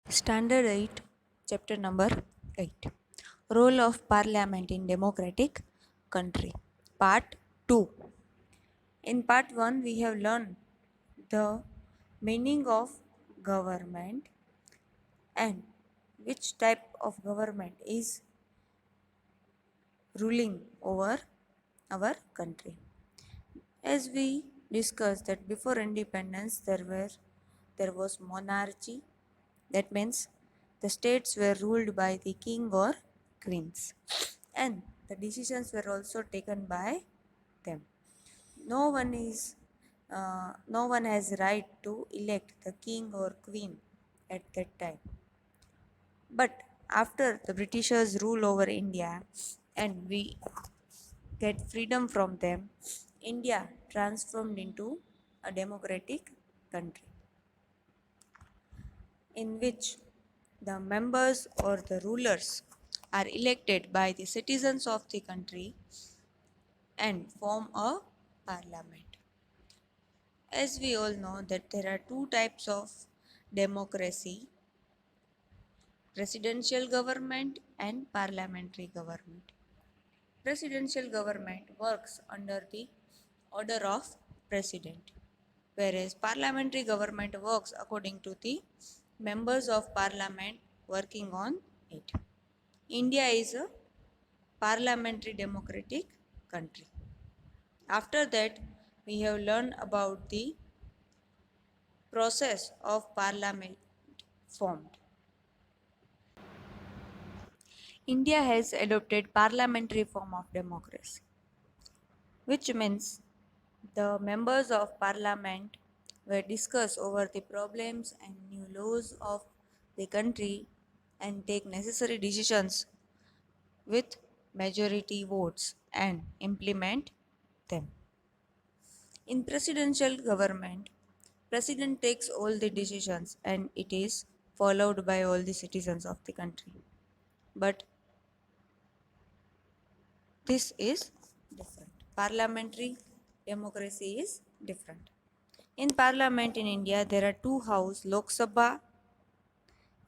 Standard 8, Chapter number 8, Role of Parliament in Democratic Country. Part 2. In Part 1, we have learned the meaning of government and which type of government is ruling over our country. As we discussed that before independence there was monarchy. That means the states were ruled by the king or queens, and the decisions were also taken by them. No one is no one has right to elect the king or queen at that time. But after the Britishers rule over India and we get freedom from them, India transformed into a democratic country in which the members or the rulers are elected by the citizens of the country and form a parliament. As we all know that there are two types of democracy: presidential government and parliamentary government. Presidential government works under the order of president, whereas parliamentary government works according to the members of parliament working on it. India is a parliamentary democratic country. After that, we have learned about the process of parliament formed. India has adopted parliamentary form of democracy, which means the members of parliament were discussed over the problems and new laws of the country and take necessary decisions with majority votes and implement them. In presidential government, president takes all the decisions and it is followed by all the citizens of the country. But this is different. Parliamentary democracy is different. In parliament in India, there are two houses, Lok Sabha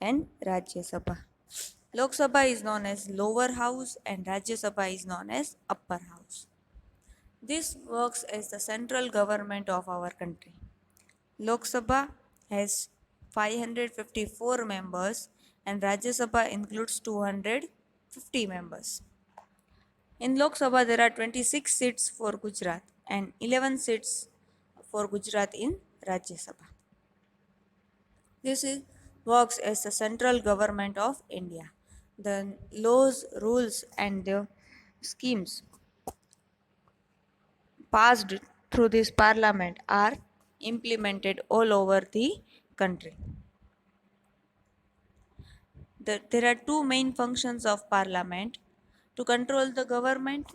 and Rajya Sabha. Lok Sabha is known as lower house and Rajya Sabha is known as upper house. This works as the central government of our country. Lok Sabha has 554 members and Rajya Sabha includes 250 members. In Lok Sabha, there are 26 seats for Gujarat and 11 seats for Gujarat in Rajya Sabha. This works as the central government of India. The laws, rules, and the schemes passed through this parliament are implemented all over the country. There are two main functions of parliament: to control the government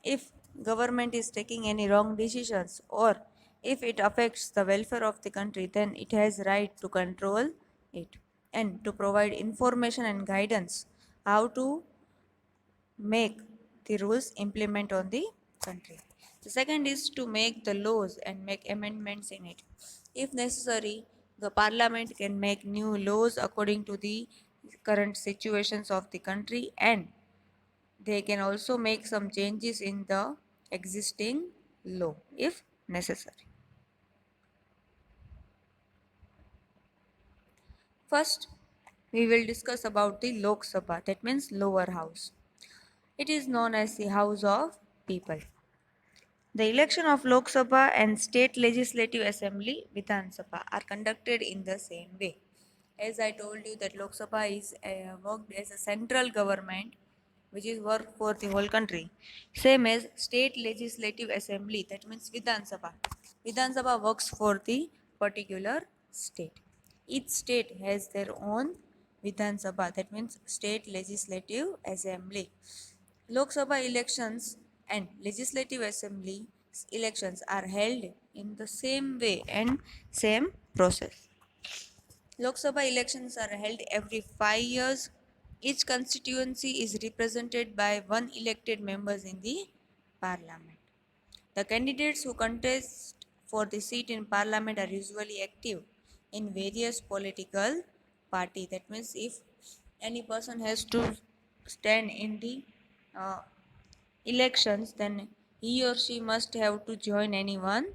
if government is taking any wrong decisions, or if it affects the welfare of the country, then it has right to control it, and to provide information and guidance how to make the rules implement on the country. The second is to make the laws and make amendments in it. If necessary, the parliament can make new laws according to the current situations of the country, and they can also make some changes in the existing law if necessary. First, we will discuss about the Lok Sabha, that means lower house. It is known as the House of People. The election of Lok Sabha and State Legislative Assembly Vidhan Sabha are conducted in the same way. As I told you that Lok Sabha is worked as a central government which is work for the whole country. Same as State Legislative Assembly, that means Vidhan Sabha. Vidhan Sabha works for the particular state. Each state has their own Vidhan Sabha, that means State Legislative Assembly. Lok Sabha elections and Legislative Assembly elections are held in the same way and same process. Lok Sabha elections are held every 5 years. Each constituency is represented by one elected members in the parliament. The candidates who contest for the seat in parliament are usually active in various political party. That means if any person has to stand in the uh, elections, then he or she must have to join any one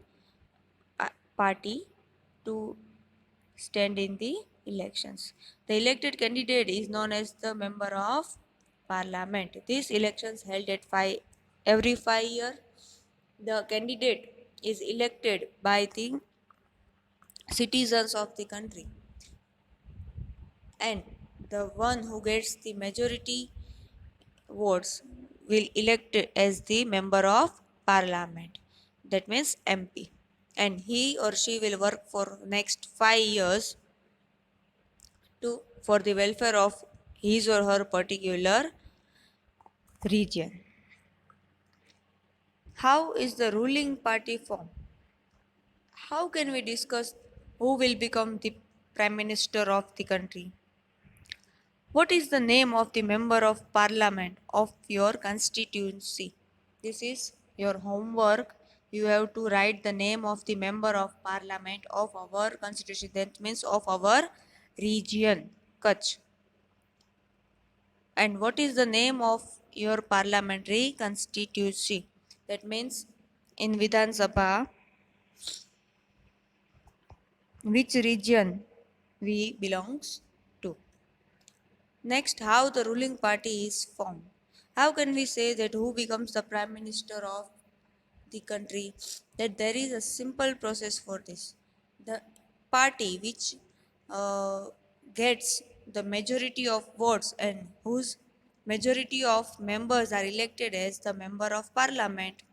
party to stand in the elections. The elected candidate is known as the member of parliament. These elections held at every 5 years. The candidate is elected by the citizens of the country, and the one who gets the majority votes will elect as the member of parliament. That means MP, and he or she will work for next 5 years to for the welfare of his or her particular region. How is the ruling party formed? How can we discuss who will become the prime minister of the country? What is the name of the member of parliament of your constituency? This is your homework. You have to write the name of the member of parliament of our constituency. That means of our region, Kutch. And what is the name of your parliamentary constituency? That means in Vidhan Sabha, which region we belongs to. Next, how the ruling party is formed. How can we say that who becomes the prime minister of the country? That there is a simple process for this. The party which uh, gets the majority of votes and whose majority of members are elected as the member of parliament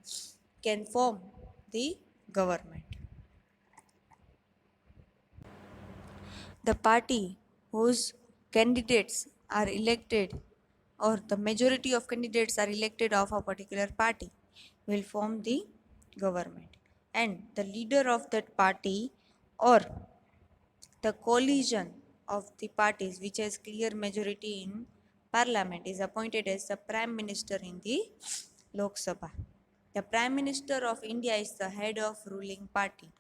can form the government. The party whose candidates are elected or the majority of candidates are elected of a particular party will form the government, and the leader of that party or the coalition of the parties which has clear majority in parliament is appointed as the prime minister in the Lok Sabha. The prime minister of India is the head of ruling party,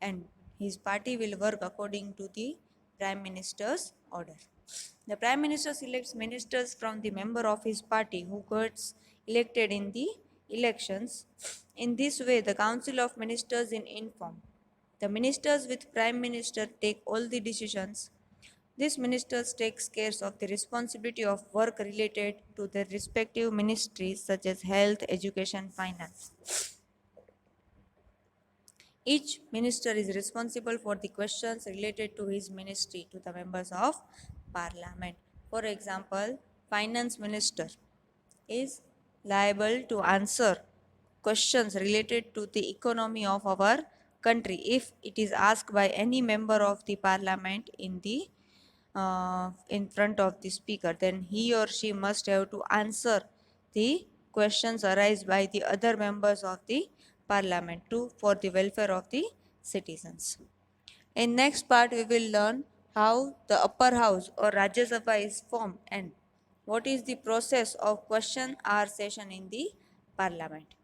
and his party will work according to the prime minister's order. The prime minister selects ministers from the member of his party who gets elected in the elections. In this way, the council of ministers is informed. The ministers with prime minister take all the decisions. These ministers takes care of the responsibility of work related to their respective ministries such as health, education, finance. Each minister is responsible for the questions related to his ministry to the members of parliament. For example, finance minister is liable to answer questions related to the economy of our country if it is asked by any member of the parliament in front of the speaker, then he or she must have to answer the questions arise by the other members of the parliament to for the welfare of the citizens. In next part, we will learn how the upper house or Rajya Sabha is formed and what is the process of question hour session in the parliament.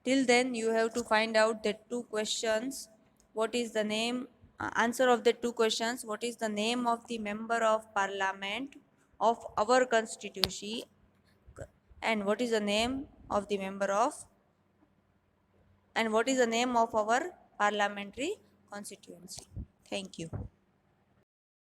Till then, you have to find out the two questions. What is the name, answer of the two questions? What is the name of the member of parliament of our constituency? And what is the name of the member of, and what is the name of our parliamentary constituency? Thank you.